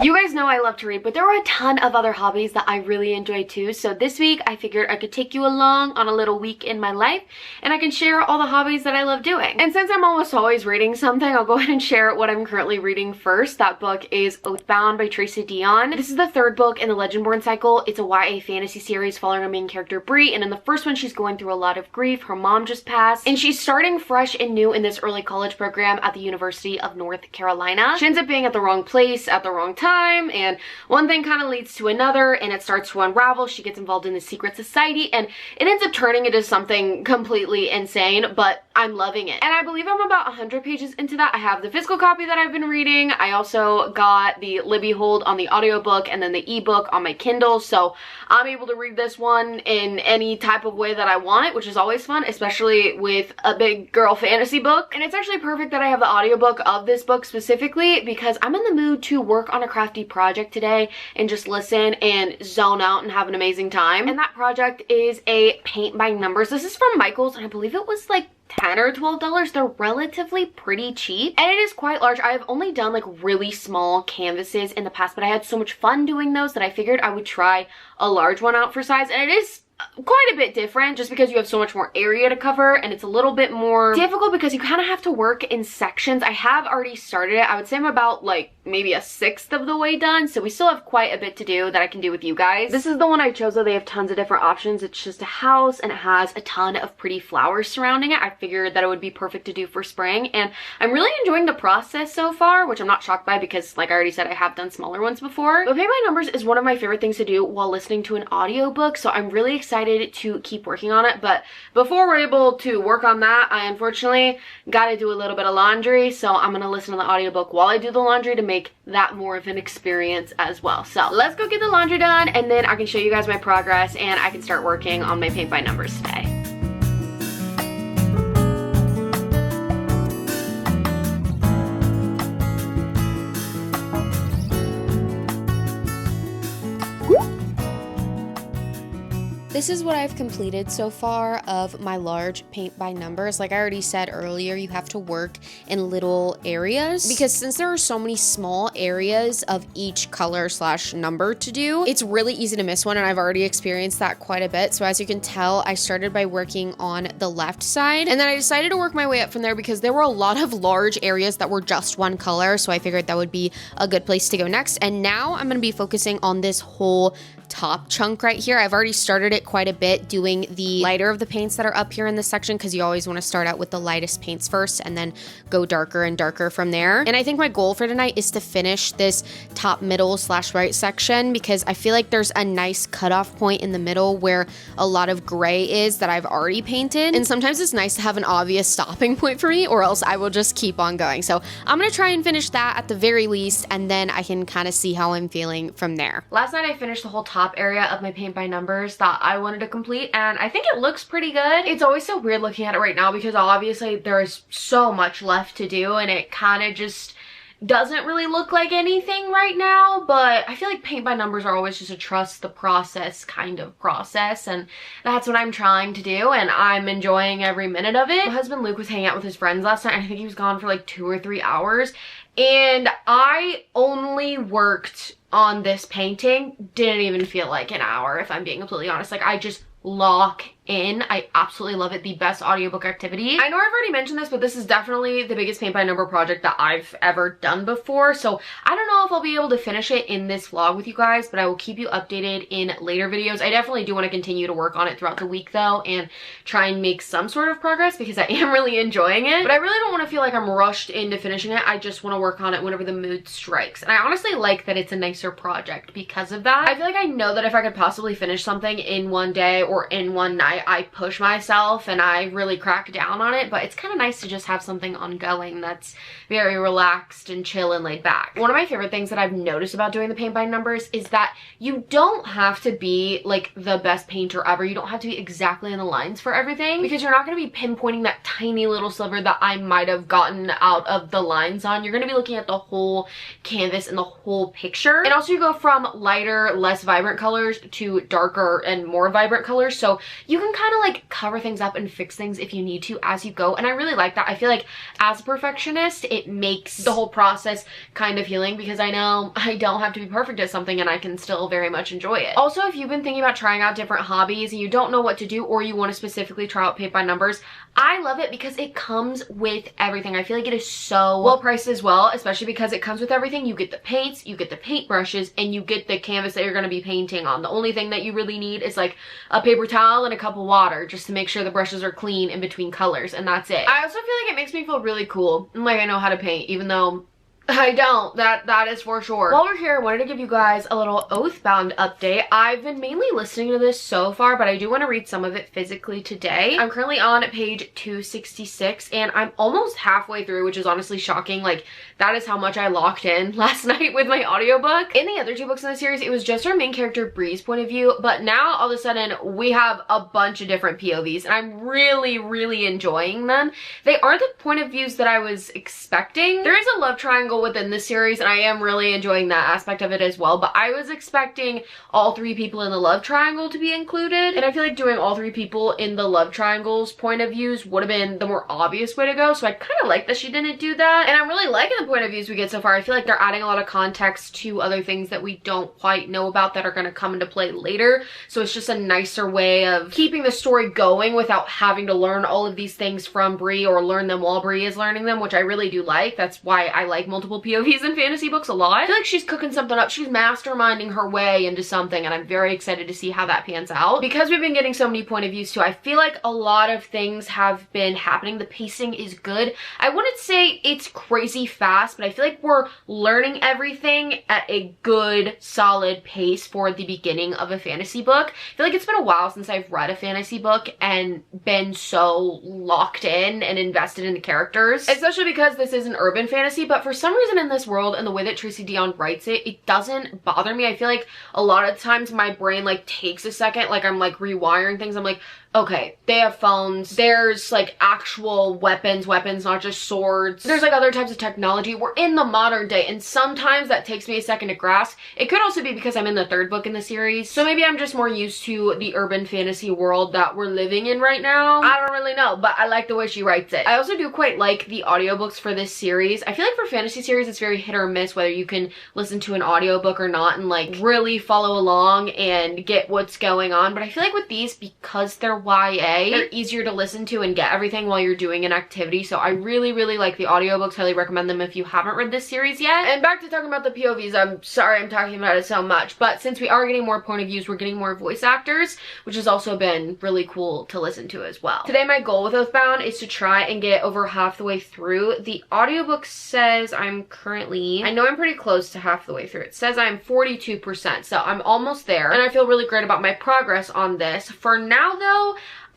You guys know I love to read, but there are a ton of other hobbies that I really enjoy too. So this week I figured I could take you along on a little week in my life and I can share all the hobbies that I love doing. And since I'm almost always reading something, I'll go ahead and share what I'm currently reading first. That book is Oathbound by Tracy Deonn. This is the third book in the Legendborn cycle. It's a YA fantasy series following our main character Brie, and in the first one she's going through a lot of grief. Her mom just passed and she's starting fresh and new in this early college program at the University of North Carolina. She ends up being at the wrong place at the wrong time, and one thing kind of leads to another and it starts to unravel. She gets involved in the secret society and it ends up turning into something completely insane, but I'm loving it. And I believe I'm about 100 pages into that. I have the physical copy that I've been reading. I also got the Libby hold on the audiobook and then the ebook on my Kindle, so I'm able to read this one in any type of way that I want it, which is always fun, especially with a big girl fantasy book. And it's actually perfect that I have the audiobook of this book specifically because I'm in the mood to work on a crafty project today and just listen and zone out and have an amazing time. And that project is a paint by numbers. This is from Michael's and I believe it was like $10 or $12. They're relatively pretty cheap and it is quite large. I have only done like really small canvases in the past, but I had so much fun doing those that I figured I would try a large one out for size, and it is quite a bit different just because you have so much more area to cover and it's a little bit more difficult because you kind of have to work in sections. I have already started it. I would say I'm about like maybe 1/6 of the way done, so we still have quite a bit to do that I can do with you guys. This is the one I chose though. They have tons of different options. It's just a house and it has a ton of pretty flowers surrounding it. I figured that it would be perfect to do for spring and I'm really enjoying the process so far, which I'm not shocked by because like I already said, I have done smaller ones before. But paint by numbers is one of my favorite things to do while listening to an audiobook, so I'm really excited to keep working on it. But before we're able to work on that, I unfortunately gotta do a little bit of laundry, so I'm gonna listen to the audiobook while I do the laundry to make that more of an experience as well. So let's go get the laundry done and then I can show you guys my progress and I can start working on my paint by numbers today. This is what I've completed so far of my large paint by numbers. Like I already said earlier, you have to work in little areas because since there are so many small areas of each color slash number to do, it's really easy to miss one, and I've already experienced that quite a bit. So as you can tell, I started by working on the left side and then I decided to work my way up from there because there were a lot of large areas that were just one color, so I figured that would be a good place to go next. And now I'm going to be focusing on this whole top chunk right here. I've already started it quite a bit doing the lighter of the paints that are up here in this section because you always want to start out with the lightest paints first and then go darker and darker from there. And I think my goal for tonight is to finish this top middle slash right section because I feel like there's a nice cutoff point in the middle where a lot of gray is that I've already painted, and sometimes it's nice to have an obvious stopping point for me or else I will just keep on going. So I'm gonna try and finish that at the very least and then I can kind of see how I'm feeling from there. Last night I finished the whole top area of my paint by numbers that I wanted to complete and I think it looks pretty good. It's always so weird looking at it right now because obviously there is so much left to do and it kind of just doesn't really look like anything right now, but I feel like paint by numbers are always just a trust the process kind of process, and that's what I'm trying to do and I'm enjoying every minute of it. My husband Luke was hanging out with his friends last night and I think he was gone for like 2 or 3 hours and I only worked on this painting, didn't even feel like an hour if I'm being completely honest. Like I just lock in. I absolutely love it. The best audiobook activity. I know I've already mentioned this, but this is definitely the biggest paint by number project that I've ever done before. So I don't know if I'll be able to finish it in this vlog with you guys, but I will keep you updated in later videos. I definitely do want to continue to work on it throughout the week though and try and make some sort of progress because I am really enjoying it. But I really don't want to feel like I'm rushed into finishing it. I just want to work on it whenever the mood strikes. And I honestly like that it's a nicer project because of that. I feel like I know that if I could possibly finish something in one day or in one night, I push myself and I really crack down on it, but it's kind of nice to just have something ongoing that's very relaxed and chill and laid back. One of my favorite things that I've noticed about doing the paint by numbers is that you don't have to be like the best painter ever. You don't have to be exactly in the lines for everything because you're not going to be pinpointing that tiny little sliver that I might have gotten out of the lines on. You're going to be looking at the whole canvas and the whole picture. And also you go from lighter, less vibrant colors to darker and more vibrant colors. So you you can kind of like cover things up and fix things if you need to as you go, and I really like that. I feel like as a perfectionist, it makes the whole process kind of healing, because I know I don't have to be perfect at something and I can still very much enjoy it. Also, if you've been thinking about trying out different hobbies and you don't know what to do, or you want to specifically try out paint by numbers, I love it because it comes with everything. I feel like it is so well priced as well, especially because it comes with everything. You get the paints, you get the paint brushes, and you get the canvas that you're going to be painting on. The only thing that you really need is like a paper towel and a cup of water just to make sure the brushes are clean in between colors, and that's it. I also feel like it makes me feel really cool and like I know how to paint, even though I don't. That is for sure. While we're here, I wanted to give you guys a little Oathbound update. I've been mainly listening to this so far, but I do want to read some of it physically today. I'm currently on page 266, and I'm almost halfway through, which is honestly shocking. Like, that is how much I locked in last night with my audiobook. In the other two books in the series, it was just our main character Bree's point of view, but now all of a sudden we have a bunch of different POVs, and I'm really enjoying them. They aren't the point of views that I was expecting. There is a love triangle within this series, and I am really enjoying that aspect of it as well, but I was expecting all three people in the love triangle to be included, and I feel like doing all three people in the love triangle's point of views would have been the more obvious way to go, so I kind of like that she didn't do that, and I'm really liking the point of views we get so far. I feel like they're adding a lot of context to other things that we don't quite know about that are going to come into play later, so it's just a nicer way of keeping the story going without having to learn all of these things from Bree or learn them while Bree is learning them, which I really do like. That's why I like multiple POVs in fantasy books a lot. I feel like she's cooking something up. She's masterminding her way into something, and I'm very excited to see how that pans out. Because we've been getting so many point of views too, I feel like a lot of things have been happening. The pacing is good. I wouldn't say it's crazy fast, but I feel like we're learning everything at a good, solid pace for the beginning of a fantasy book. I feel like it's been a while since I've read a fantasy book and been so locked in and invested in the characters, especially because this is an urban fantasy, but for some reason in this world and the way that Tracy Deonn writes it, it doesn't bother me. I feel like a lot of times my brain like takes a second, like I'm like rewiring things. I'm like, okay, they have phones, there's like actual weapons, not just swords. There's like other types of technology. We're in the modern day, and sometimes that takes me a second to grasp. It could also be because I'm in the third book in the series, so maybe I'm just more used to the urban fantasy world that we're living in right now. I don't really know, but I like the way she writes it. I also do quite like the audiobooks for this series. I feel like for fantasy series, it's very hit or miss whether you can listen to an audiobook or not and like really follow along and get what's going on, but I feel like with these, because they're YA, they're easier to listen to and get everything while you're doing an activity, so I really like the audiobooks. Highly recommend them if you haven't read this series yet. And back to talking about the POVs, I'm sorry I'm talking about it so much, but since we are getting more point of views, we're getting more voice actors, which has also been really cool to listen to as well. Today my goal with Oathbound is to try and get over half the way through. The audiobook says I'm currently, I know I'm pretty close to half the way through. It says I'm 42%, so I'm almost there, and I feel really great about my progress on this. For now though,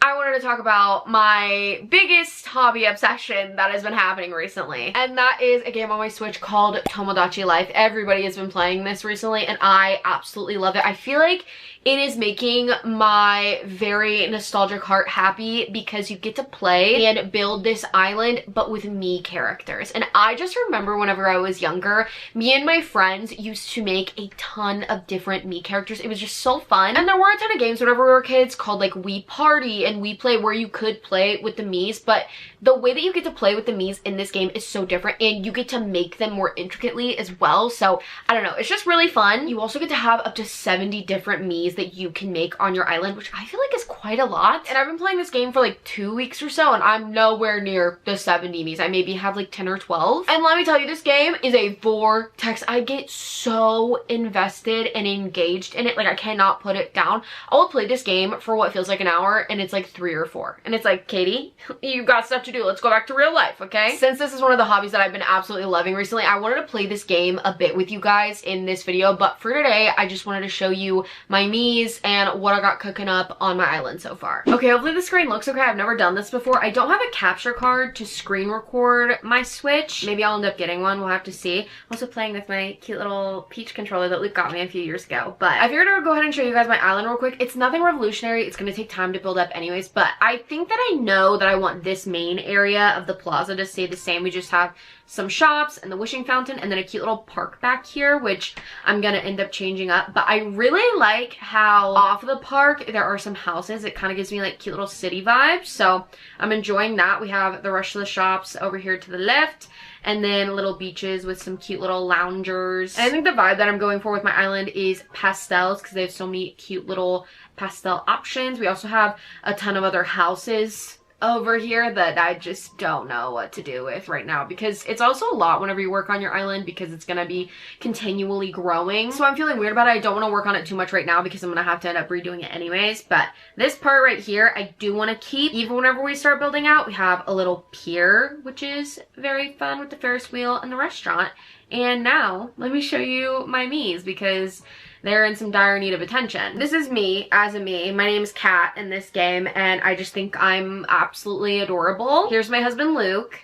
I wanted to talk about my biggest hobby obsession that has been happening recently, and that is a game on my Switch called Tomodachi Life. Everybody has been playing this recently, and I absolutely love it. I feel like it is making my very nostalgic heart happy because you get to play and build this island, but with me characters. And I just remember whenever I was younger, me and my friends used to make a ton of different me characters. It was just so fun. And there were a ton of games whenever we were kids called like Wii Party and Wii Play where you could play with the Miis, but the way that you get to play with the Miis in this game is so different, and you get to make them more intricately as well. So I don't know, it's just really fun. You also get to have up to 70 different Miis that you can make on your island, which I feel like is quite a lot. And I've been playing this game for like 2 weeks or so, and I'm nowhere near the 70 Miis. I maybe have like 10 or 12. And let me tell you, this game is a vortex. I get so invested and engaged in it. Like, I cannot put it down. I will play this game for what feels like an hour, and it's like 3 or 4. And it's like, Katie, you've got stuff to do. Let's go back to real life, okay? Since this is one of the hobbies that I've been absolutely loving recently, I wanted to play this game a bit with you guys in this video, but for today, I just wanted to show you my Miis and what I got cooking up on my island so far. Okay, hopefully the screen looks okay. I've never done this before. I don't have a capture card to screen record my Switch. Maybe I'll end up getting one. We'll have to see. I'm also playing with my cute little Peach controller that Luke got me a few years ago, but I figured I would go ahead and show you guys my island real quick. It's nothing revolutionary. It's gonna take time to build up anyway. anyways, but I think that I know that I want this main area of the plaza to stay the same. We just have some shops and the wishing fountain and then a cute little park back here, which I'm gonna end up changing up. But I really like how off of the park there are some houses. It kind of gives me like cute little city vibes, so I'm enjoying that. We have the rest of the shops over here to the left, and then little beaches with some cute little loungers. And I think the vibe that I'm going for with my island is pastels, because they have so many cute little pastel options. We also have a ton of other houses over here that I just don't know what to do with right now, because it's also a lot whenever you work on your island, because it's gonna be continually growing. So I'm feeling weird about it. I don't want to work on it too much right now because I'm gonna have to end up redoing it anyways. But this part right here I do want to keep. Even whenever we start building out, we have a little pier, which is very fun with the Ferris wheel and the restaurant. And now let me show you my Miis, because they're in some dire need of attention. This is me as a Mii. My name is Kat in this game, and I just think I'm absolutely adorable. Here's my husband, Luke.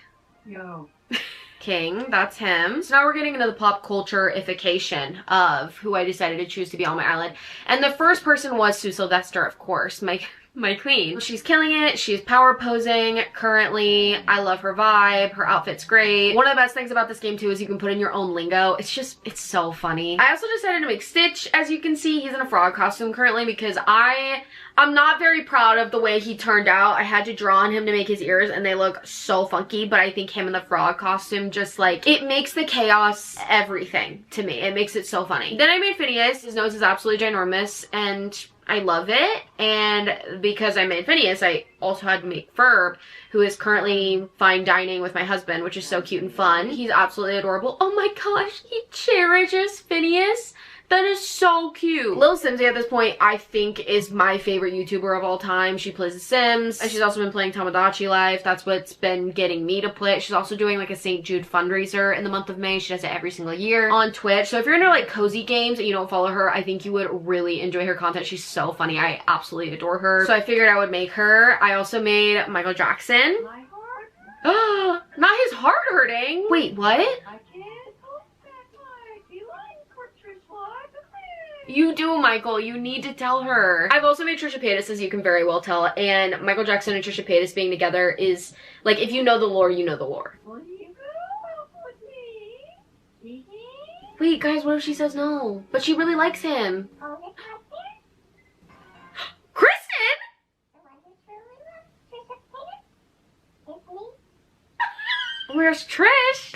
Yo. King, that's him. So now we're getting into the pop culture-ification of who I decided to choose to be on my island. And the first person was Sue Sylvester, of course, my queen. She's killing it. She's power posing currently. I love her vibe. Her outfit's great. One of the best things about this game too is you can put in your own lingo. It's so funny. I also decided to make Stitch. As you can see, he's in a frog costume currently because I'm not very proud of the way he turned out. I had to draw on him to make his ears and they look so funky, but I think him in the frog costume just like, it makes the chaos everything to me. It makes it so funny. Then I made Phineas. His nose is absolutely ginormous and I love it. And because I made Phineas, I also had to make Ferb, who is currently fine dining with my husband, which is so cute and fun. He's absolutely adorable. Oh my gosh, he cherishes Phineas. That is so cute. Lil Simsy at this point, I think, is my favorite YouTuber of all time. She plays The Sims, and she's also been playing Tomodachi Life. That's what's been getting me to play it. She's also doing like a St. Jude fundraiser in the month of May. She does it every single year on Twitch. So if you're into like cozy games and you don't follow her, I think you would really enjoy her content. She's so funny. I absolutely adore her. So I figured I would make her. I also made Michael Jackson. My heart? Not his heart hurting. Wait, what? I can't hold back my feelings for Trisha. You do, Michael. You need to tell her. I've also made Trisha Paytas, as you can very well tell, and Michael Jackson and Trisha Paytas being together is, like, if you know the lore, you know the lore. Will you go out with me? Wait, guys, what if she says no? But she really likes him. Kristen? Where's Trish?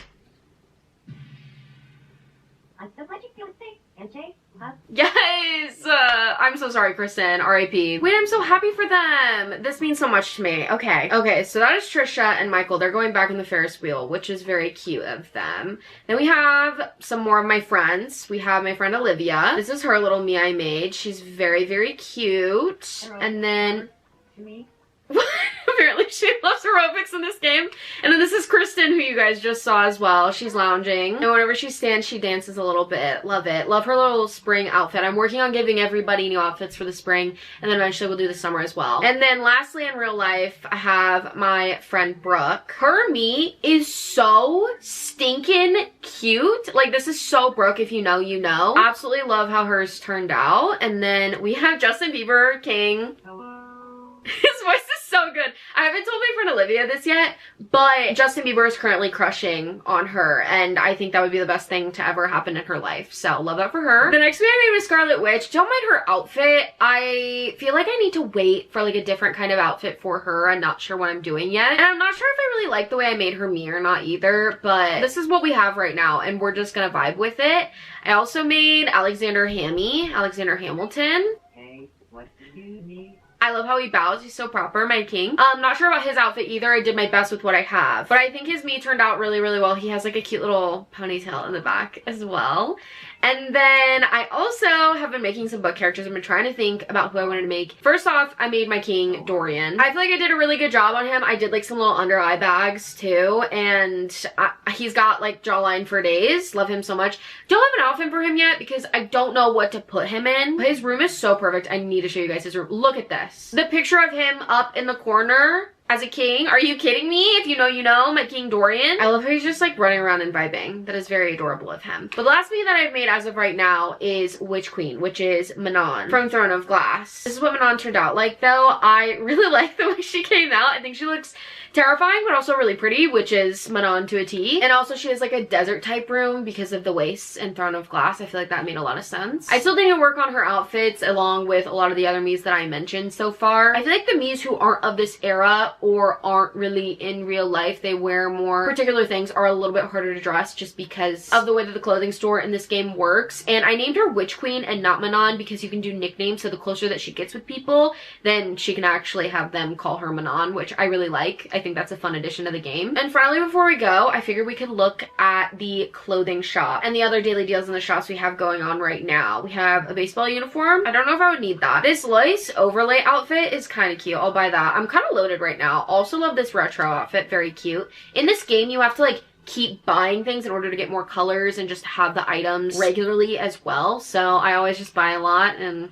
Yes! I'm so sorry, Kristen. R.I.P. Wait, I'm so happy for them. This means so much to me. Okay, so that is Trisha and Michael. They're going back on the Ferris wheel, which is very cute of them. Then we have some more of my friends. We have my friend Olivia. This is her little Mii I made. She's very, very cute. And then... To me? Apparently she loves aerobics in this game. And then this is Kristen, who you guys just saw as well. She's lounging. And whenever she stands, she dances a little bit. Love it. Love her little spring outfit. I'm working on giving everybody new outfits for the spring. And then eventually we'll do the summer as well. And then lastly, in real life, I have my friend Brooke. Her Mii is so stinking cute. Like, this is so Brooke. If you know, you know. Absolutely love how hers turned out. And then we have Justin Bieber, King. Hello. His voice is so good. I haven't told my friend Olivia this yet, but Justin Bieber is currently crushing on her, and I think that would be the best thing to ever happen in her life. So love that for her. The next Mii I made was Scarlet Witch. Don't mind her outfit. I feel like I need to wait for like a different kind of outfit for her. I'm not sure what I'm doing yet. And I'm not sure if I really like the way I made her Mii or not either, but this is what we have right now, and we're just gonna vibe with it. I also made Alexander Hamilton. Hey, what do you need? I love how he bows. He's so proper, my king. Not sure about his outfit either. I did my best with what I have. But I think his Mii turned out really, really well. He has like a cute little ponytail in the back as well. And then I also have been making some book characters. I've been trying to think about who I wanted to make. First off, I made my king Dorian. I feel like I did a really good job on him. I did like some little under eye bags too. And he's got like jawline for days. Love him so much. Don't have an outfit for him yet because I don't know what to put him in. But his room is so perfect. I need to show you guys his room. Look at this. The picture of him up in the corner as a king. Are you kidding me? If you know, you know. My king Dorian. I love how he's just like running around and vibing. That is very adorable of him. But the last Mii that I've made as of right now is Witch Queen. queen, which is Manon from Throne of Glass. This is what Manon turned out like, though. I really like the way she came out. I think she looks terrifying, but also really pretty, which is Manon to a T. And also she has like a desert type room because of the wastes in Throne of Glass. I feel like that made a lot of sense. I still need to work on her outfits along with a lot of the other Miis that I mentioned so far. I feel like the Miis who aren't of this era or aren't really in real life, they wear more particular things, are a little bit harder to dress just because of the way that the clothing store in this game works. And I named her Witch Queen and not Manon because you can do nicknames, so the closer that she gets with people, then she can actually have them call her Manon, which I really like. I think that's a fun addition to the game. And finally, before we go, I figured we could look at the clothing shop and the other daily deals in the shops we have going on right now. We have a baseball uniform. I don't know if I would need that. This lace overlay outfit is kind of cute. I'll buy that. I'm kind of loaded right now. Also love this retro outfit. Very cute. In this game, you have to like keep buying things in order to get more colors and just have the items regularly as well. So I always just buy a lot, and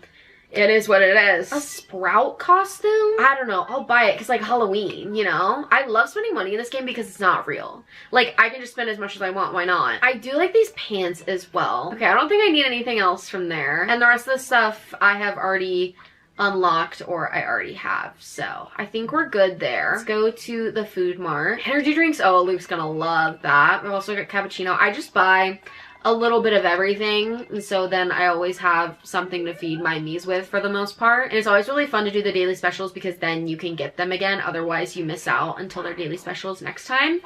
it is what it is. A Sprout costume? I don't know. I'll buy it because like Halloween, you know? I love spending money in this game because it's not real. Like, I can just spend as much as I want. Why not? I do like these pants as well. Okay, I don't think I need anything else from there. And the rest of the stuff I have already unlocked or I already have. So I think we're good there. Let's go to the food mart. Energy drinks. Oh, Luke's gonna love that. I've also got cappuccino. I just buy a little bit of everything, and so then I always have something to feed my Miis with for the most part. And it's always really fun to do the daily specials because then you can get them again. Otherwise you miss out until their daily specials next time.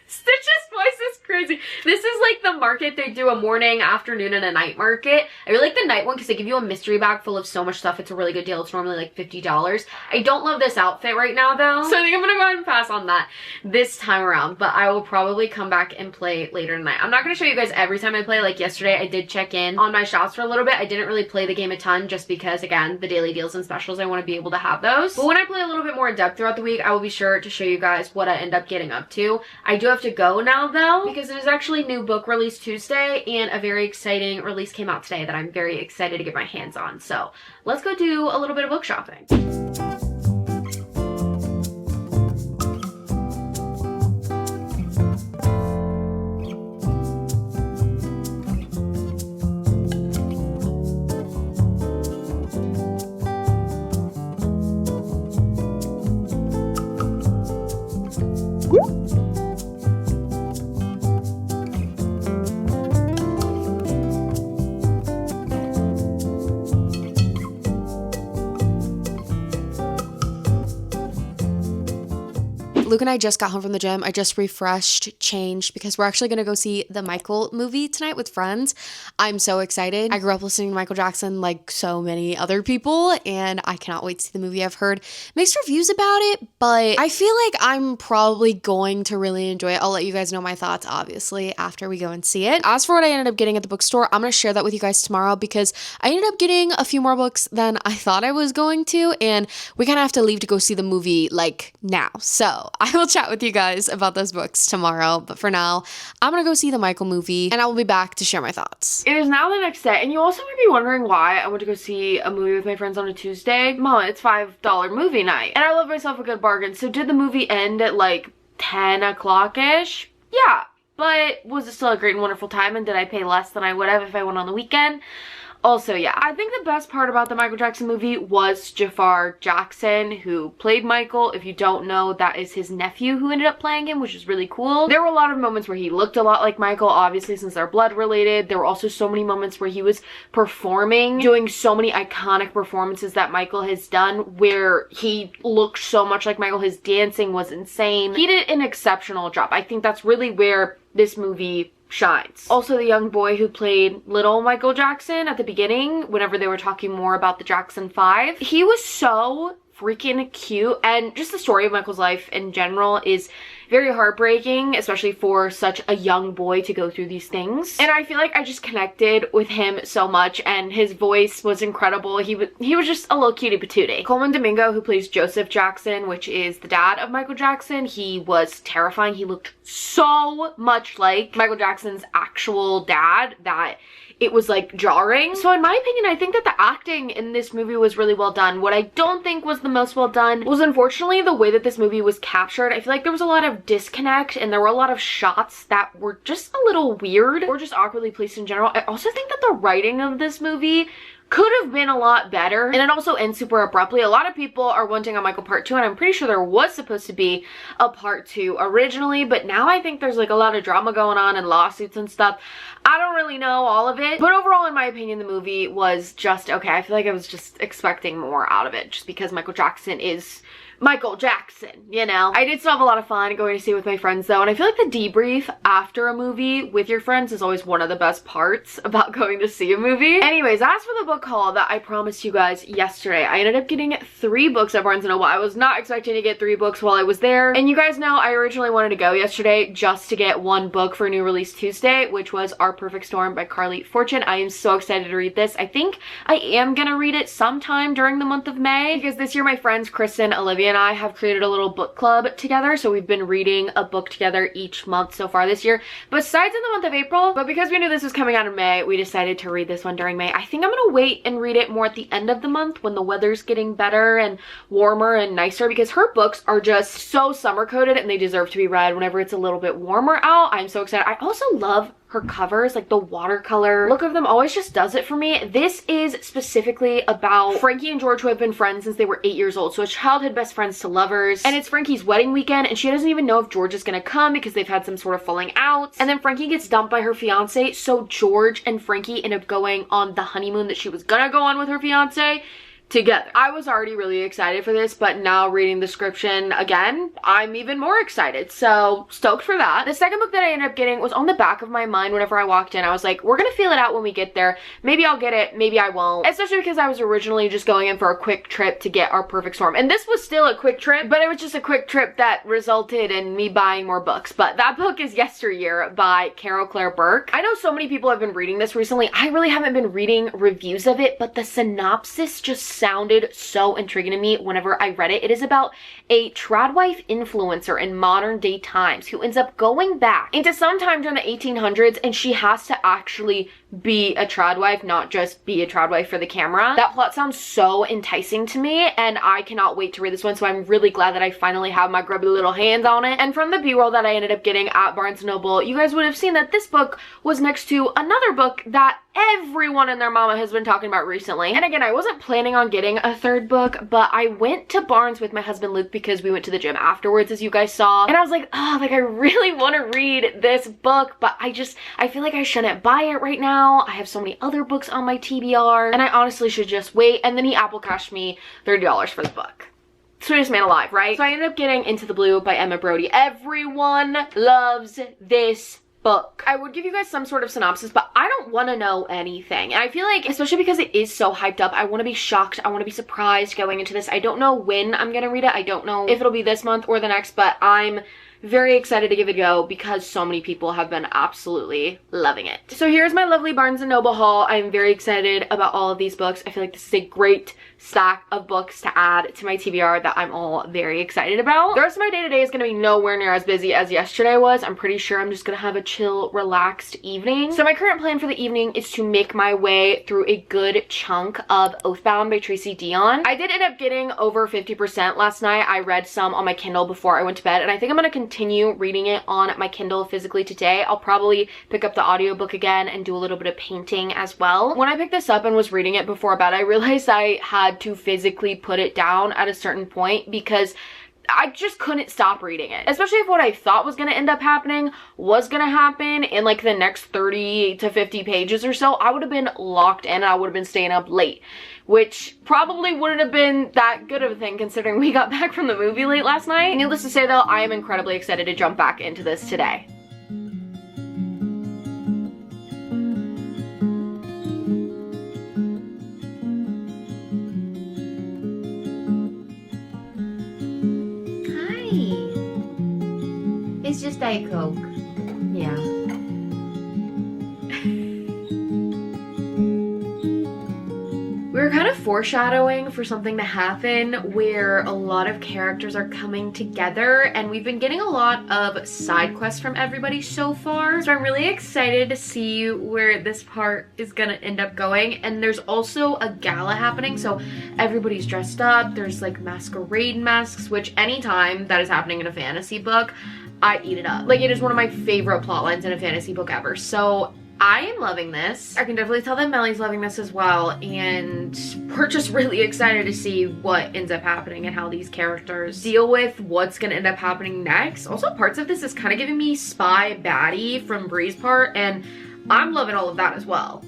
Stitch's voice is crazy. This is like the market. They do a morning, afternoon, and a night market. I really like the night one because they give you a mystery bag full of so much stuff. It's a really good deal. It's normally like $50. I don't love this outfit right now though, so I think I'm gonna go ahead and pass on that this time around, but I will probably come back and play later tonight. I'm not gonna show you guys every time I play. Like yesterday, I did check in on my shops for a little bit. I didn't really play the game a ton just because, again, the daily deals and specials, I want to be able to have those. But when I play a little bit more in depth throughout the week, I will be sure to show you guys what I end up getting up to. I do have to go now though, because it is actually new book release Tuesday, and a very exciting release came out today that I'm very excited to get my hands on. So let's go do a little bit of book shopping. Luke and I just got home from the gym. I just refreshed, changed, because we're actually going to go see the Michael movie tonight with friends. I'm so excited. I grew up listening to Michael Jackson like so many other people, and I cannot wait to see the movie. I've heard mixed reviews about it, but I feel like I'm probably going to really enjoy it. I'll let you guys know my thoughts, obviously, after we go and see it. As for what I ended up getting at the bookstore, I'm going to share that with you guys tomorrow because I ended up getting a few more books than I thought I was going to, and we kind of have to leave to go see the movie like now. So I will chat with you guys about those books tomorrow, but for now, I'm gonna go see the Michael movie, and I will be back to share my thoughts. It is now the next day, and you also might be wondering why I went to go see a movie with my friends on a Tuesday. Mama, it's $5 movie night, and I love myself a good bargain. So did the movie end at like 10 o'clock-ish? Yeah, but was it still a great and wonderful time, and did I pay less than I would have if I went on the weekend? Also, yeah, I think the best part about the Michael Jackson movie was Jafar Jackson, who played Michael. If you don't know, that is his nephew who ended up playing him, which is really cool. There were a lot of moments where he looked a lot like Michael, obviously, since they're blood related. There were also so many moments where he was performing, doing so many iconic performances that Michael has done, where he looked so much like Michael. His dancing was insane. He did an exceptional job. I think that's really where this movie shines. Also, the young boy who played little Michael Jackson at the beginning, whenever they were talking more about the Jackson 5, he was so freaking cute, and just the story of Michael's life in general is very heartbreaking, especially for such a young boy to go through these things. And I feel like I just connected with him so much, and his voice was incredible. He was just a little cutie patootie. Coleman Domingo, who plays Joseph Jackson, which is the dad of Michael Jackson, he was terrifying. He looked so much like Michael Jackson's actual dad that it was like jarring. So in my opinion, I think that the acting in this movie was really well done. What I don't think was the most well done was unfortunately the way that this movie was captured. I feel like there was a lot of of disconnect and there were a lot of shots that were just a little weird or just awkwardly placed in general. I also think that the writing of this movie could have been a lot better, and it also ends super abruptly. A lot of people are wanting a Michael part 2, and I'm pretty sure there was supposed to be a part 2 originally, but now I think there's like a lot of drama going on and lawsuits and stuff. I don't really know all of it, but overall, in my opinion, the movie was just okay. I feel like I was just expecting more out of it just because Michael Jackson is Michael Jackson, you know? I did still have a lot of fun going to see it with my friends though, and I feel like the debrief after a movie with your friends is always one of the best parts about going to see a movie. Anyways, as for the book haul that I promised you guys yesterday, I ended up getting 3 books at Barnes & Noble. I was not expecting to get 3 books while I was there, and you guys know I originally wanted to go yesterday just to get 1 book for New Release Tuesday, which was Our Perfect Storm by Carly Fortune. I am so excited to read this. I think I am gonna read it sometime during the month of May, because this year my friends Kristen, Olivia, and I have created a little book club together, so we've been reading a book together each month so far this year, besides in the month of April. But because we knew this was coming out in May, we decided to read this one during May. I think I'm gonna wait and read it more at the end of the month when the weather's getting better and warmer and nicer, because her books are just so summer coated and they deserve to be read whenever it's a little bit warmer out. I'm so excited. I also love her covers, like the watercolor look of them always just does it for me. This is specifically about Frankie and George, who have been friends since they were 8 years old, so it's childhood best friends to lovers, and it's Frankie's wedding weekend and she doesn't even know if George is gonna come because they've had some sort of falling out, and then Frankie gets dumped by her fiance, so George and Frankie end up going on the honeymoon that she was gonna go on with her fiance together. I was already really excited for this, but now reading the description again, I'm even more excited, so stoked for that. The second book that I ended up getting was on the back of my mind whenever I walked in. I was like, we're gonna feel it out when we get there. Maybe I'll get it, maybe I won't, especially because I was originally just going in for a quick trip to get Our Perfect Storm, and this was still a quick trip, but it was just a quick trip that resulted in me buying more books. But that book is Yesteryear by Carol Claire Burke. I know so many people have been reading this recently. I really haven't been reading reviews of it, but the synopsis just sounded so intriguing to me whenever I read it. It is about a tradwife influencer in modern day times who ends up going back into some time during the 1800s, and she has to actually be a tradwife, not just be a tradwife for the camera. That plot sounds so enticing to me, and I cannot wait to read this one, so I'm really glad that I finally have my grubby little hands on it. And from the B-roll that I ended up getting at Barnes & Noble, you guys would have seen that this book was next to another book that everyone and their mama has been talking about recently. And again, I wasn't planning on getting a 3rd book, but I went to Barnes with my husband Luke because we went to the gym afterwards, as you guys saw, and I was like, oh, like I really want to read this book, but I feel like I shouldn't buy it right now. I have so many other books on my TBR, and I honestly should just wait. And then he Apple Cashed me $30 for the book. Sweetest man alive, right? So I ended up getting Into the Blue by Emma Brody. Everyone loves this book. I would give you guys some sort of synopsis, but I don't want to know anything. And I feel like, especially because it is so hyped up, I want to be shocked. I want to be surprised going into this. I don't know when I'm gonna read it. I don't know if it'll be this month or the next, but I'm very excited to give it a go because so many people have been absolutely loving it. So here's my lovely Barnes & Noble haul. I'm very excited about all of these books. I feel like this is a great stack of books to add to my TBR that I'm all very excited about. The rest of my day-to-day is going to be nowhere near as busy as yesterday was. I'm pretty sure I'm just going to have a chill, relaxed evening. So my current plan for the evening is to make my way through a good chunk of Oathbound by Tracy Deonn. I did end up getting over 50% last night. I read some on my Kindle before I went to bed, and I think I'm going to continue reading it on my Kindle physically today. I'll probably pick up the audiobook again and do a little bit of painting as well. When I picked this up and was reading it before bed, I realized I had to physically put it down at a certain point because I just couldn't stop reading it, especially if what I thought was going to end up happening was going to happen in like the next 30 to 50 pages or so. I would have been locked in and I would have been staying up late, which probably wouldn't have been that good of a thing considering we got back from the movie late last night. Needless to say though, I am incredibly excited to jump back into this today. It's just Diet Coke. Yeah. We're kind of foreshadowing for something to happen where a lot of characters are coming together, and we've been getting a lot of side quests from everybody so far. So I'm really excited to see where this part is gonna end up going. And there's also a gala happening, so everybody's dressed up. There's like masquerade masks, which anytime that is happening in a fantasy book, I eat it up. Like, it is one of my favorite plot lines in a fantasy book ever. So I am loving this. I can definitely tell that Melly's loving this as well, and we're just really excited to see what ends up happening and how these characters deal with what's gonna end up happening next. Also, parts of this is kind of giving me spy baddie from Bree's part, and I'm loving all of that as well.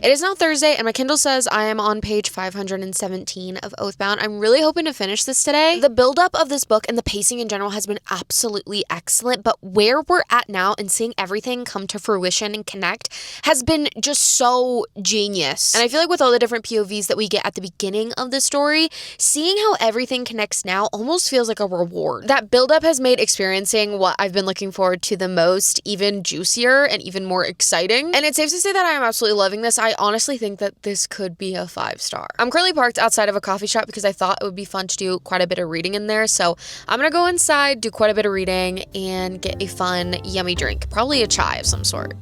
It is now Thursday, and my Kindle says I am on page 517 of Oathbound. I'm really hoping to finish this today. The buildup of this book and the pacing in general has been absolutely excellent, but where we're at now and seeing everything come to fruition and connect has been just so genius. And I feel like with all the different POVs that we get at the beginning of the story, seeing how everything connects now almost feels like a reward. That buildup has made experiencing what I've been looking forward to the most even juicier and even more exciting. And it's safe to say that I am absolutely loving this. I honestly think that this could be a 5-star. I'm currently parked outside of a coffee shop because I thought it would be fun to do quite a bit of reading in there. So I'm gonna go inside, do quite a bit of reading, and get a fun, yummy drink. Probably a chai of some sort.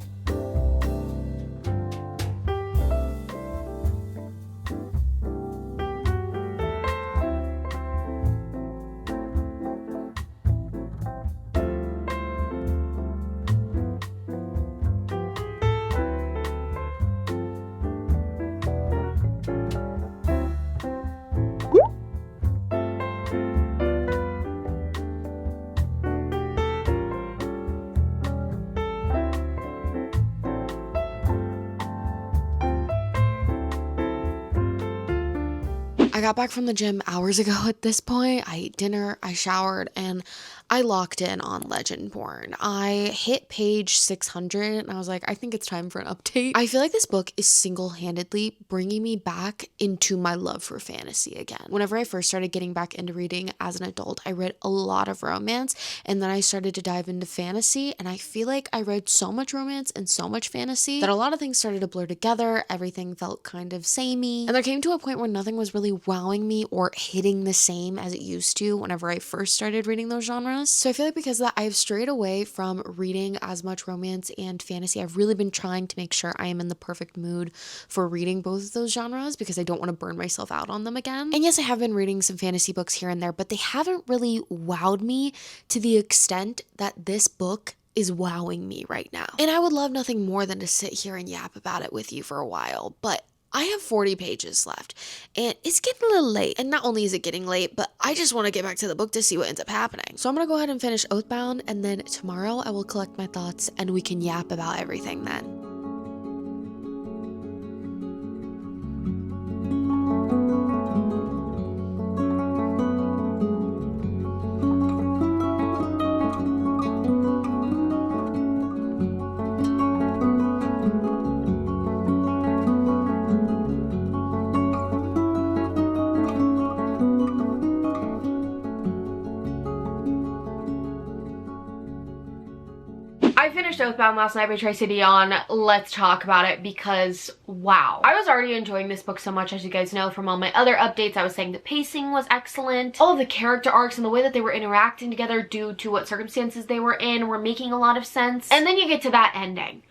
I got back from the gym hours ago at this point. I ate dinner, I showered, and I locked in on Legendborn. I hit page 600 and I was like, I think it's time for an update. I feel like this book is single-handedly bringing me back into my love for fantasy again. Whenever I first started getting back into reading as an adult, I read a lot of romance, and then I started to dive into fantasy, and I feel like I read so much romance and so much fantasy that a lot of things started to blur together. Everything felt kind of samey, and there came to a point where nothing was really wowing me or hitting the same as it used to whenever I first started reading those genres. So I feel like because of that, I've strayed away from reading as much romance and fantasy. I've really been trying to make sure I am in the perfect mood for reading both of those genres because I don't want to burn myself out on them again. And yes, I have been reading some fantasy books here and there, but they haven't really wowed me to the extent that this book is wowing me right now. And I would love nothing more than to sit here and yap about it with you for a while, but I have 40 pages left, and it's getting a little late. And not only is it getting late, but I just want to get back to the book to see what ends up happening. So I'm going to go ahead and finish Oathbound, and then tomorrow I will collect my thoughts, and we can yap about everything then. I finished Oathbound last night by Tracy Dion. Let's talk about it because wow. I was already enjoying this book so much, as you guys know from all my other updates. I was saying the pacing was excellent. All of the character arcs and the way that they were interacting together due to what circumstances they were in were making a lot of sense. And then you get to that ending.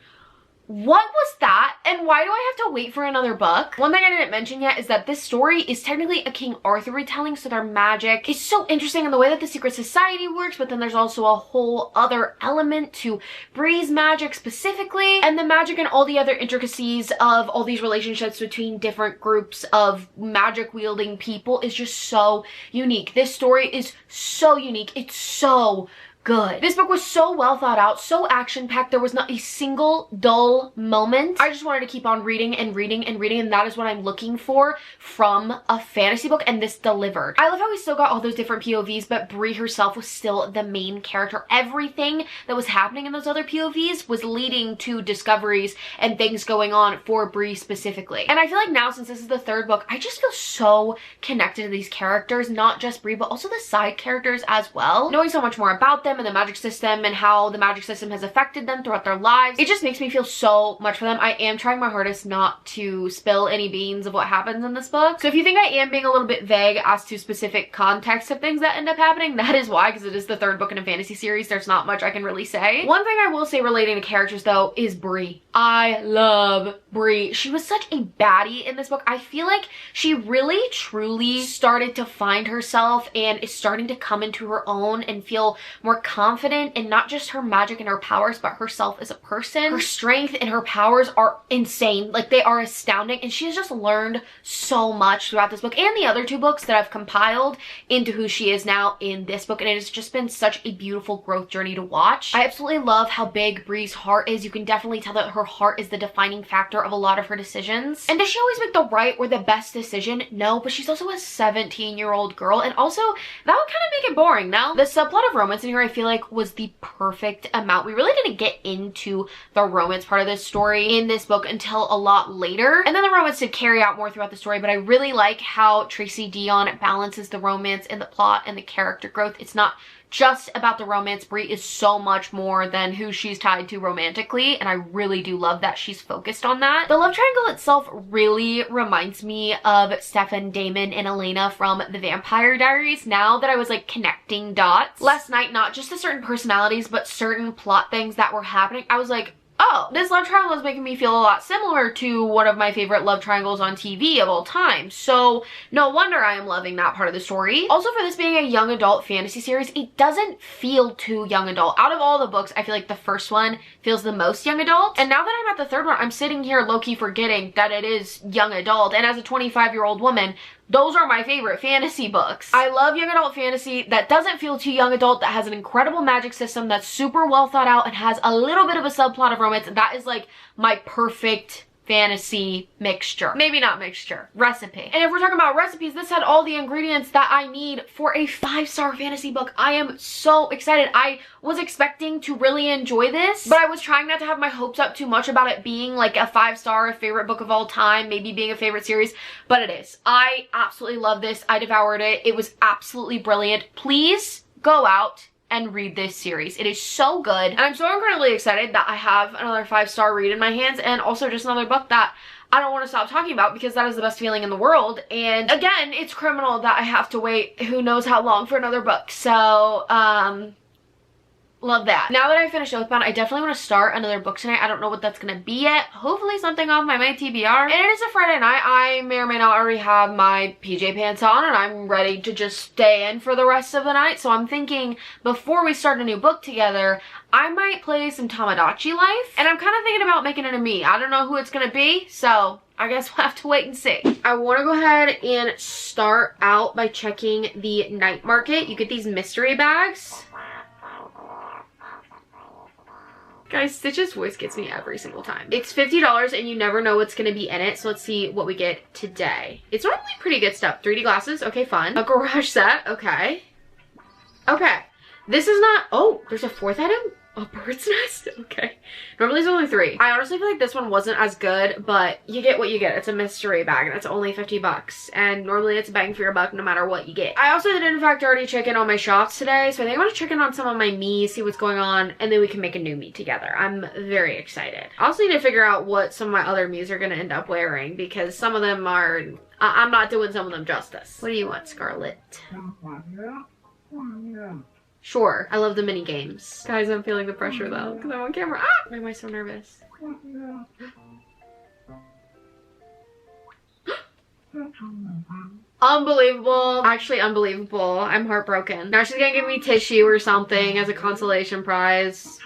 What was that? And why do I have to wait for another book? One thing I didn't mention yet is that this story is technically a King Arthur retelling, so their magic is so interesting in the way that the secret society works, but then there's also a whole other element to Bree's magic specifically, and the magic and all the other intricacies of all these relationships between different groups of magic wielding people is just so unique. This story is so unique. It's so good. This book was so well thought out, so action-packed. There was not a single dull moment. I just wanted to keep on reading and reading and reading, and that is what I'm looking for from a fantasy book, and this delivered. I love how we still got all those different POVs, but Brie herself was still the main character. Everything that was happening in those other POVs was leading to discoveries and things going on for Brie specifically. And I feel like now, since this is the third book, I just feel so connected to these characters, not just Brie, but also the side characters as well. Knowing so much more about them and the magic system and how the magic system has affected them throughout their lives, it just makes me feel so much for them. I am trying my hardest not to spill any beans of what happens in this book. So if you think I am being a little bit vague as to specific context of things that end up happening, that is why, because it is the third book in a fantasy series. There's not much I can really say. One thing I will say relating to characters though is Brie. I love Brie. She was such a baddie in this book. I feel like she really truly started to find herself and is starting to come into her own and feel more confident in not just her magic and her powers, but herself as a person. Her strength and her powers are insane. Like, they are astounding, and she has just learned so much throughout this book and the other two books that I've compiled into who she is now in this book, and it has just been such a beautiful growth journey to watch. I absolutely love how big Brie's heart is. You can definitely tell that her heart is the defining factor of a lot of her decisions. And does she always make the right or the best decision? No, but she's also a 17-year-old girl, and also that would kind of make it boring, no? The subplot of romance in here I feel like was the perfect amount. We really didn't get into the romance part of this story in this book until a lot later, and then the romance did carry out more throughout the story, but I really like how Tracy Dion balances the romance and the plot and the character growth. It's not just about the romance. Brie is so much more than who she's tied to romantically, and I really do love that she's focused on that. The love triangle itself really reminds me of Stefan, Damon, and Elena from The Vampire Diaries. Now that I was like connecting dots last night, not just to certain personalities, but certain plot things that were happening, I was like, oh, this love triangle is making me feel a lot similar to one of my favorite love triangles on TV of all time. So no wonder I am loving that part of the story. Also, for this being a young adult fantasy series, it doesn't feel too young adult. Out of all the books, I feel like the first one feels the most young adult. And now that I'm at the third one, I'm sitting here low-key forgetting that it is young adult. And as a 25-year-old woman, those are my favorite fantasy books. I love young adult fantasy that doesn't feel too young adult, that has an incredible magic system that's super well thought out and has a little bit of a subplot of romance. That is like my perfect fantasy mixture. Maybe not mixture, recipe. And if we're talking about recipes, this had all the ingredients that I need for a 5-star fantasy book. I am so excited. I was expecting to really enjoy this, but I was trying not to have my hopes up too much about it being like a 5-star favorite book of all time, maybe being a favorite series, but it is. I absolutely love this. I devoured it. It was absolutely brilliant. Please go out and read this series. It is so good, and I'm so incredibly excited that I have another 5-star read in my hands, and also just another book that I don't want to stop talking about because that is the best feeling in the world. And again, it's criminal that I have to wait who knows how long for another book. So love that. Now that I finished Oathbound, I definitely want to start another book tonight. I don't know what that's gonna be yet. Hopefully something off my TBR. And it is a Friday night. I may or may not already have my PJ pants on, and I'm ready to just stay in for the rest of the night. So I'm thinking before we start a new book together, I might play some Tomodachi Life. And I'm kind of thinking about making it a me. I don't know who it's gonna be, so I guess we'll have to wait and see. I want to go ahead and start out by checking the night market. You get these mystery bags. Guys, Stitch's voice gets me every single time. It's $50 and you never know what's gonna be in it, so let's see what we get today. It's normally pretty good stuff. 3D glasses, okay, fun. A garage set, okay. Okay, this is not, oh, there's a 4th item? A bird's nest? Okay. Normally it's only 3. I honestly feel like this one wasn't as good, but you get what you get. It's a mystery bag and it's only 50 bucks. And normally it's a bang for your buck no matter what you get. I also did in fact already check in on my shops today, so I think I'm gonna check in on some of my me's, see what's going on, and then we can make a new me together. I'm very excited. I also need to figure out what some of my other me's are gonna end up wearing because some of them are, I'm not doing some of them justice. What do you want, Scarlett? Sure. I love the mini games. Guys, I'm feeling the pressure though, because I'm on camera. Ah! Why am I so nervous? Unbelievable. Actually unbelievable. I'm heartbroken. Now she's gonna give me tissue or something as a consolation prize.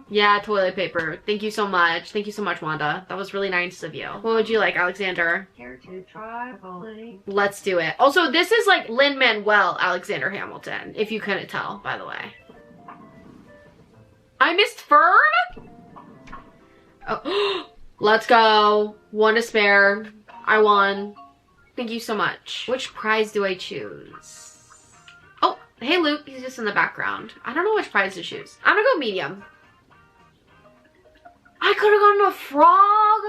Yeah, toilet paper. Thank you so much. Thank you so much, Wanda. That was really nice of you. What would you like, Alexander? Care to try bowling? Let's do it. Also, this is like Lin-Manuel Alexander Hamilton, if you couldn't tell, by the way. I missed Fern? Oh, let's go. One to spare. I won. Thank you so much. Which prize do I choose? Oh, hey Luke, he's just in the background. I don't know which prize to choose. I'm gonna go medium. I could have gotten a frog.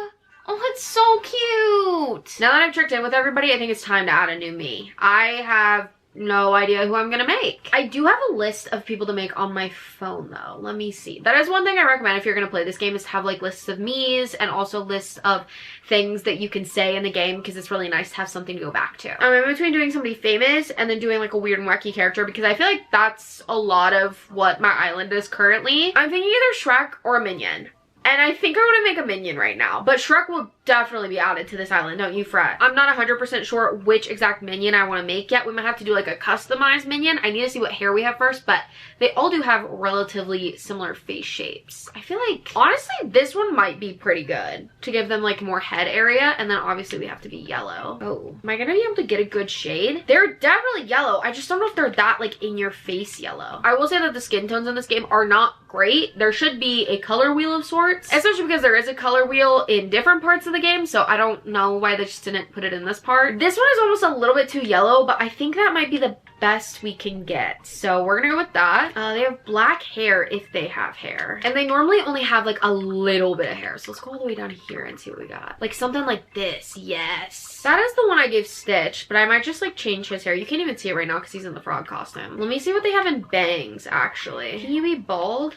Oh, it's so cute. Now that I've checked in with everybody, I think it's time to add a new me. I have no idea who I'm gonna make. I do have a list of people to make on my phone though. Let me see. That is one thing I recommend if you're gonna play this game, is to have like lists of me's and also lists of things that you can say in the game, because it's really nice to have something to go back to. I'm in between doing somebody famous and then doing like a weird and wacky character, because I feel like that's a lot of what my island is currently. I'm thinking either Shrek or a minion. And I think I want to make a minion right now. But Shrek will definitely be added to this island, don't you fret. I'm not 100% sure which exact minion I want to make yet. We might have to do like a customized minion. I need to see what hair we have first, but they all do have relatively similar face shapes. I feel like, honestly, this one might be pretty good to give them like more head area. And then obviously we have to be yellow. Oh, am I going to be able to get a good shade? They're definitely yellow. I just don't know if they're that like in your face yellow. I will say that the skin tones in this game are not great. There should be a color wheel of sorts, especially because there is a color wheel in different parts of the game, so I don't know why they just didn't put it in this part. This one is almost a little bit too yellow, but I think that might be the best we can get, so we're gonna go with that. They have black hair if they have hair, and they normally only have like a little bit of hair, so let's go all the way down here and see what we got. Like something like this. Yes, that is the one I gave Stitch, but I might just like change his hair. You can't even see it right now because he's in the frog costume. Let me see what they have in bangs actually. Can you be bald?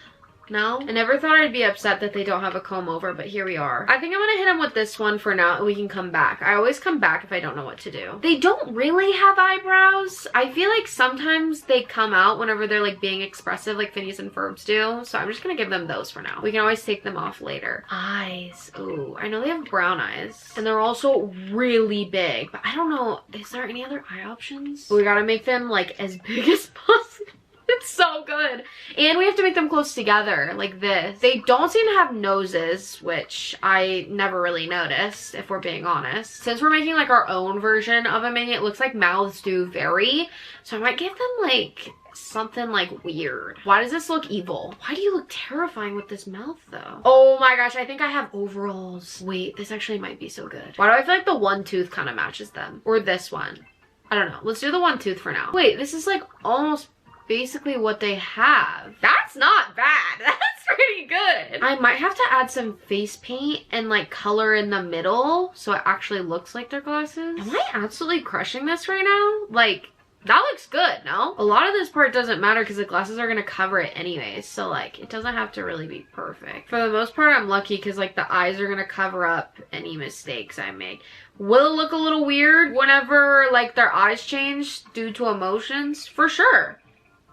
No? I never thought I'd be upset that they don't have a comb over, but here we are. I think I'm gonna hit him with this one for now and we can come back. I always come back if I don't know what to do. They don't really have eyebrows. I feel like sometimes they come out whenever they're like being expressive, like Phineas and Ferbs do. So I'm just gonna give them those for now. We can always take them off later. Eyes. Ooh, I know they have brown eyes. And they're also really big, but I don't know. Is there any other eye options? We gotta make them like as big as possible. It's so good. And we have to make them close together like this. They don't seem to have noses, which I never really noticed, if we're being honest. Since we're making like our own version of a minion, it looks like mouths do vary. So I might give them like something like weird. Why does this look evil? Why do you look terrifying with this mouth though? Oh my gosh, I think I have overalls. Wait, this actually might be so good. Why do I feel like the one tooth kind of matches them? Or this one? I don't know. Let's do the one tooth for now. Wait, this is like almost basically what they have. That's not bad. That's pretty good. I might have to add some face paint and like color in the middle so it actually looks like their glasses. Am I absolutely crushing this right now? Like, that looks good, no? A lot of this part doesn't matter because the glasses are gonna cover it anyways, so like it doesn't have to really be perfect. For the most part, I'm lucky because like the eyes are gonna cover up any mistakes I make. Will it look a little weird whenever like their eyes change due to emotions? For sure.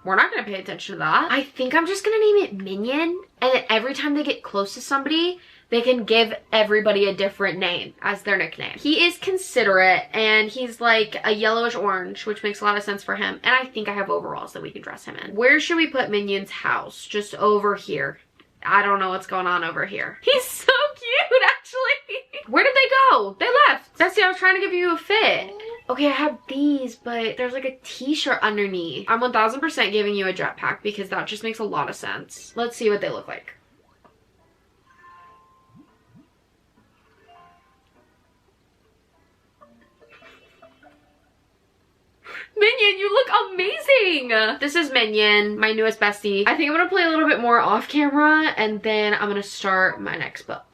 We're not gonna pay attention to that. I think I'm just gonna name it Minion, and then every time they get close to somebody, they can give everybody a different name as their nickname. He is considerate, and he's like a yellowish orange, which makes a lot of sense for him. And I think I have overalls that we can dress him in. Where should we put Minion's house? Just over here. I don't know what's going on over here. He's so cute, actually. Where did they go? They left. Bessie, I was trying to give you a fit. Okay, I have these, but there's like a t-shirt underneath. I'm 1000% giving you a jetpack because that just makes a lot of sense. Let's see what they look like. Minion, you look amazing! This is Minion, my newest bestie. I think I'm gonna play a little bit more off camera and then I'm gonna start my next book.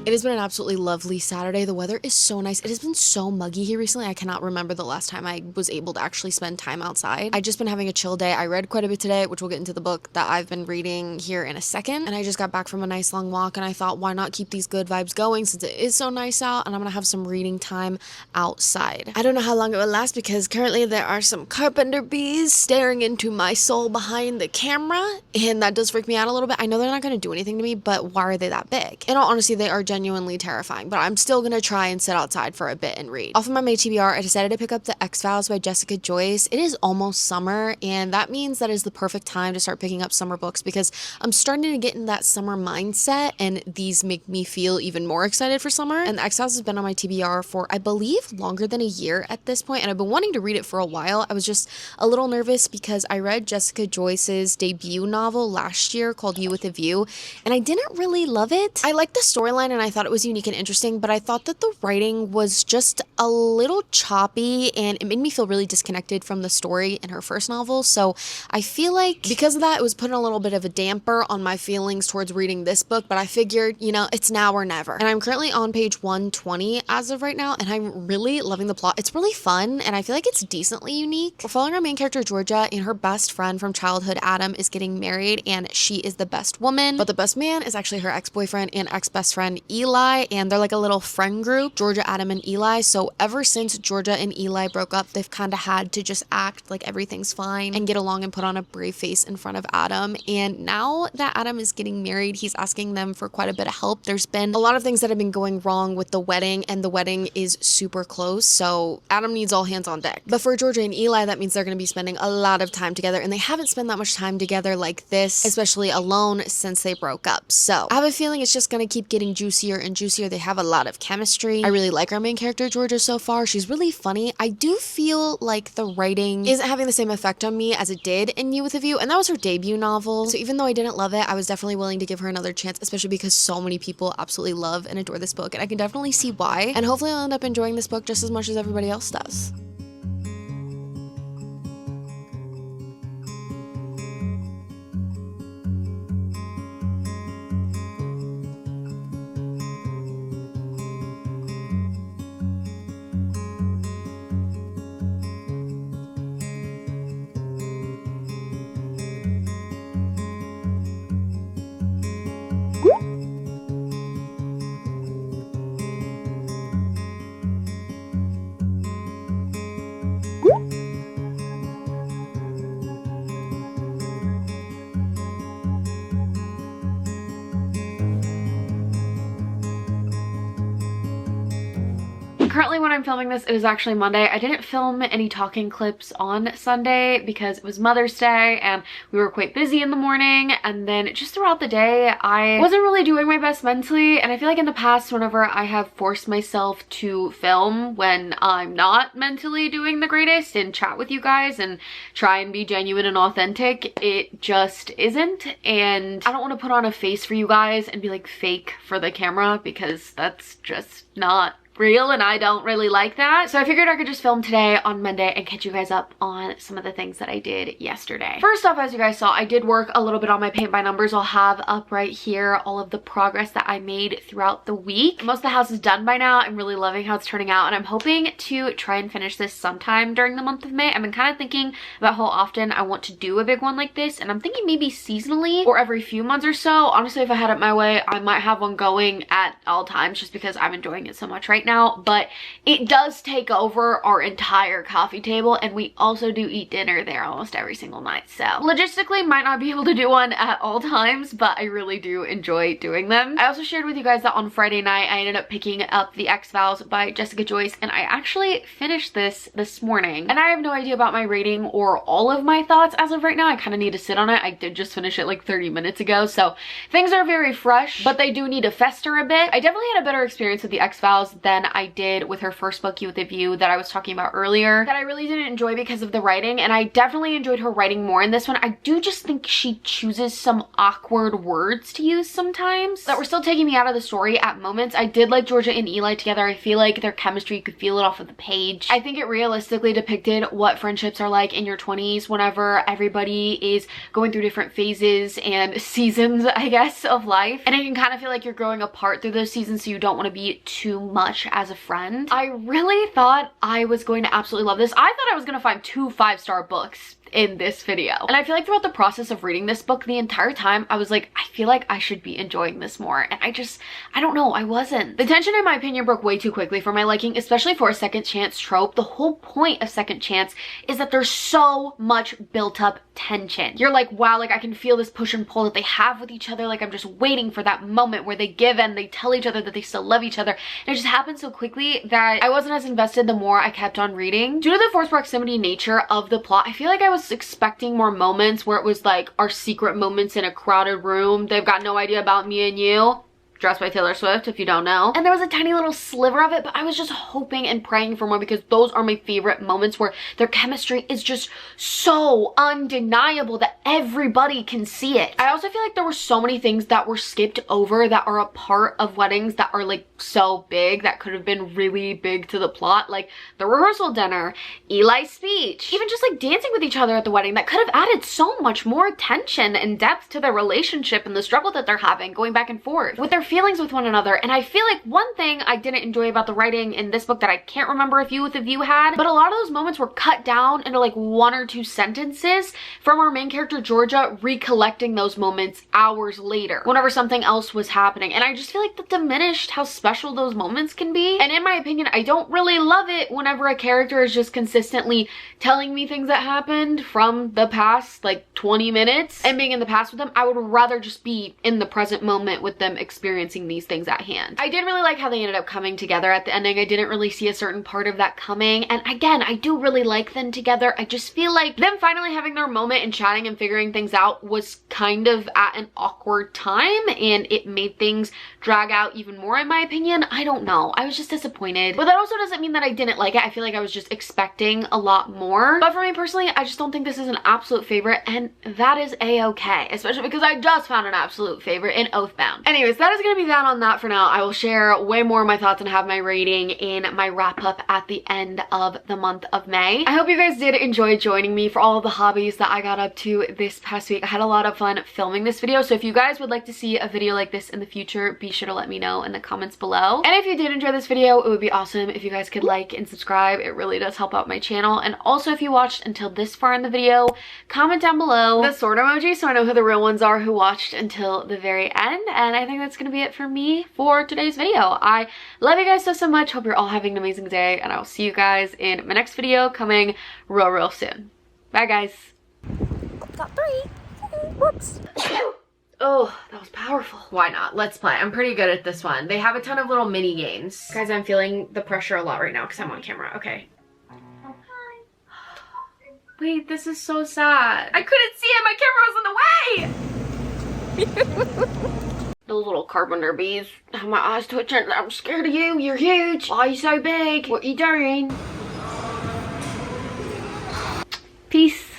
It has been an absolutely lovely Saturday. The weather is so nice. It has been so muggy here recently. I cannot remember the last time I was able to actually spend time outside. I've just been having a chill day. I read quite a bit today, which we'll get into the book that I've been reading here in a second. And I just got back from a nice long walk and I thought, why not keep these good vibes going since it is so nice out, and I'm gonna have some reading time outside. I don't know how long it will last because currently there are some carpenter bees staring into my soul behind the camera, and that does freak me out a little bit. I know they're not gonna do anything to me, but why are they that big? In all honesty, they are genuinely terrifying, but I'm still gonna try and sit outside for a bit and read. Off of my May TBR, I decided to pick up the Vows by Jessica Joyce. It is almost summer, and that means that is the perfect time to start picking up summer books because I'm starting to get in that summer mindset, and these make me feel even more excited for summer. And the Vows has been on my TBR for, I believe, longer than a year at this point, and I've been wanting to read it for a while. I was just a little nervous because I read Jessica Joyce's debut novel last year called You with a View, and I didn't really love it. I liked the storyline and I thought it was unique and interesting, but I thought that the writing was just a little choppy and it made me feel really disconnected from the story in her first novel. So I feel like because of that, it was putting a little bit of a damper on my feelings towards reading this book, but I figured, you know, it's now or never. And I'm currently on page 120 as of right now, and I'm really loving the plot. It's really fun and I feel like it's decently unique. We're following our main character Georgia, and her best friend from childhood, Adam, is getting married and she is the best woman, but the best man is actually her ex-boyfriend and ex-best friend Eli, and they're like a little friend group, Georgia, Adam, and Eli. So ever since Georgia and Eli broke up, they've kind of had to just act like everything's fine and get along and put on a brave face in front of Adam. And now that Adam is getting married, he's asking them for quite a bit of help. There's been a lot of things that have been going wrong with the wedding, and the wedding is super close, so Adam needs all hands on deck. But for Georgia and Eli, that means they're going to be spending a lot of time together, and they haven't spent that much time together like this, especially alone, since they broke up. So I have a feeling it's just going to keep getting juicier and juicier. They have a lot of chemistry. I really like our main character Georgia so far. She's really funny. I do feel like the writing isn't having the same effect on me as it did in You with a View, and that was her debut novel. So even though I didn't love it, I was definitely willing to give her another chance, especially because so many people absolutely love and adore this book, and I can definitely see why. And hopefully I'll end up enjoying this book just as much as everybody else does. Currently when I'm filming this, it is actually Monday. I didn't film any talking clips on Sunday because it was Mother's Day and we were quite busy in the morning, and then just throughout the day I wasn't really doing my best mentally, and I feel like in the past whenever I have forced myself to film when I'm not mentally doing the greatest and chat with you guys and try and be genuine and authentic, it just isn't, and I don't want to put on a face for you guys and be like fake for the camera because that's just not real and I don't really like that. So I figured I could just film today on Monday and catch you guys up on some of the things that I did yesterday. First off, as you guys saw, I did work a little bit on my paint by numbers. I'll have up right here all of the progress that I made throughout the week. Most of the house is done by now. I'm really loving how it's turning out, and I'm hoping to try and finish this sometime during the month of May. I've been kind of thinking about how often I want to do a big one like this, and I'm thinking maybe seasonally or every few months or so. Honestly, if I had it my way, I might have one going at all times just because I'm enjoying it so much right now, but it does take over our entire coffee table, and we also do eat dinner there almost every single night. So logistically might not be able to do one at all times, but I really do enjoy doing them. I also shared with you guys that on Friday night I ended up picking up the Vows by Jessica Joyce, and I actually finished this morning, and I have no idea about my rating or all of my thoughts as of right now. I kind of need to sit on it. I did just finish it like 30 minutes ago, so things are very fresh, but they do need to fester a bit. I definitely had a better experience with the Vows than than I did with her first book, You with a View, that I was talking about earlier, that I really didn't enjoy because of the writing, and I definitely enjoyed her writing more in this one. I do just think she chooses some awkward words to use sometimes that were still taking me out of the story at moments. I did like Georgia and Eli together. I feel like their chemistry, you could feel it off of the page. I think it realistically depicted what friendships are like in your 20s whenever everybody is going through different phases and seasons, I guess, of life. And it can kind of feel like you're growing apart through those seasons, so you don't want to be too much as a friend. I really thought I was going to absolutely love this. I thought I was going to find 2 5-star books in this video. And I feel like throughout the process of reading this book, the entire time I was like, I feel like I should be enjoying this more. And I don't know, I wasn't. The tension, in my opinion, broke way too quickly for my liking, especially for a second chance trope. The whole point of second chance is that there's so much built up tension. You're like, wow, like I can feel this push and pull that they have with each other. Like I'm just waiting for that moment where they give and they tell each other that they still love each other. And it just happened so quickly that I wasn't as invested the more I kept on reading. Due to the forced proximity nature of the plot, I feel like I was expecting more moments where it was like our secret moments in a crowded room. They've got no idea about me and you. Dressed by Taylor Swift, if you don't know. And there was a tiny little sliver of it, but I was just hoping and praying for more because those are my favorite moments where their chemistry is just so undeniable that everybody can see it. I also feel like there were so many things that were skipped over that are a part of weddings that are like so big that could have been really big to the plot, like the rehearsal dinner, Eli's speech, even just like dancing with each other at the wedding that could have added so much more tension and depth to their relationship and the struggle that they're having going back and forth with their feelings with one another. And I feel like one thing I didn't enjoy about the writing in this book that I can't remember if You with a View had, but a lot of those moments were cut down into like 1 or 2 sentences from our main character Georgia recollecting those moments hours later whenever something else was happening. And I just feel like that diminished how special those moments can be. And in my opinion, I don't really love it whenever a character is just consistently telling me things that happened from the past like 20 minutes and being in the past with them. I would rather just be in the present moment with them experiencing these things at hand. I did really like how they ended up coming together at the ending. I didn't really see a certain part of that coming. And again, I do really like them together. I just feel like them finally having their moment and chatting and figuring things out was kind of at an awkward time, and it made things drag out even more in my opinion. I don't know. I was just disappointed. But that also doesn't mean that I didn't like it. I feel like I was just expecting a lot more. But for me personally, I just don't think this is an absolute favorite, and that is a-okay, especially because I just found an absolute favorite in Oathbound. Anyways, that is gonna be that on that for now. I will share way more of my thoughts and have my rating in my wrap up at the end of the month of May. I hope you guys did enjoy joining me for all of the hobbies that I got up to this past week. I had a lot of fun filming this video, so if you guys would like to see a video like this in the future, be sure to let me know in the comments below. And if you did enjoy this video, it would be awesome if you guys could like and subscribe. It really does help out my channel. And also, if you watched until this far in the video, comment down below the sword emoji so I know who the real ones are who watched until the very end. And I think that's gonna be it for me for today's video. I love you guys so much. Hope you're all having an amazing day, and I will see you guys in my next video coming real soon. Bye guys. Got 3. Whoops. Oh, that was powerful. Why not? Let's play. I'm pretty good at this one. They have a ton of little mini games. Guys, I'm feeling the pressure a lot right now because I'm on camera. Okay. Wait, this is so sad. I couldn't see it. My camera was in the way. Those little carpenter bees have my eyes twitching. I'm scared of you. You're huge. Why are you so big? What are you doing? Peace.